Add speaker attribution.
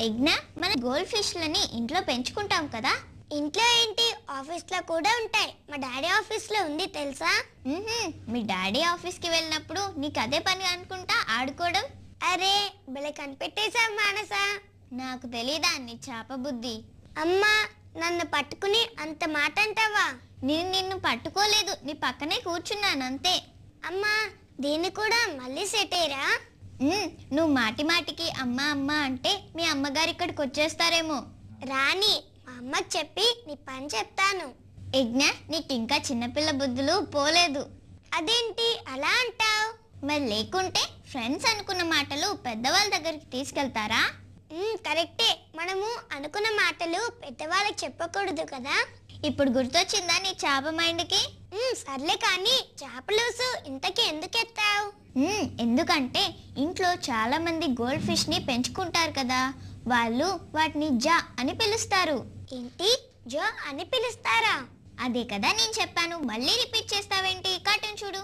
Speaker 1: ఎగ్నా మన గోల్డ్ ఫిష్లని ఇంట్లో పెంచుకుంటాం కదా.
Speaker 2: ఇంట్లో ఏంటి, ఆఫీస్లో కూడా ఉంటాయి. మా డాడీ ఆఫీస్లో ఉంది తెలుసా?
Speaker 1: మీ డాడీ ఆఫీస్కి వెళ్ళినప్పుడు నీకు అదే పని అనుకుంటా ఆడుకోవడం.
Speaker 2: అరే భలే కనిపెట్టేశా మానస.
Speaker 1: నాకు తెలీదా నీ చేప బుద్ధి.
Speaker 2: అమ్మా నన్ను పట్టుకుని అంత మాట అంటావా?
Speaker 1: నేను నిన్ను పట్టుకోలేదు, నీ పక్కనే కూర్చున్నాను అంతే.
Speaker 2: అమ్మా దీన్ని కూడా మళ్ళీ సెటేరా?
Speaker 1: నువ్వు మాటి మాటికి అమ్మ అమ్మ అంటే మీ అమ్మగారు ఇక్కడికి వచ్చేస్తారేమో.
Speaker 2: రాని, మా అమ్మకి చెప్పి నీ పని చెప్తాను.
Speaker 1: యజ్ఞ, నీకు ఇంకా చిన్నపిల్ల బుద్ధులు పోలేదు.
Speaker 2: అదేంటి అలా అంటావు?
Speaker 1: మరి లేకుంటే ఫ్రెండ్స్ అనుకున్న మాటలు పెద్దవాళ్ళ దగ్గరికి తీసుకెళ్తారా?
Speaker 2: కరెక్టే, మనము అనుకున్న మాటలు పెద్దవాళ్ళకి చెప్పకూడదు కదా.
Speaker 1: ఇప్పుడు గుర్తొచ్చిందా నీ చేప మైండ్కి?
Speaker 2: సర్లే కానీ చేపలూసు ఇంతకీ ఎందుకు ఎత్తావు?
Speaker 1: ఎందుకంటే ఇంట్లో చాలా మంది గోల్డ్ ఫిష్ ని పెంచుకుంటారు కదా, వాళ్ళు వాటిని జా అని పిలుస్తారు.
Speaker 2: ఏంటి జో అని పిలుస్తారా?
Speaker 1: అదే కదా నేను చెప్పాను, మళ్ళీ రిపీట్ చేస్తావేంటి? కార్టూన్ చూడు.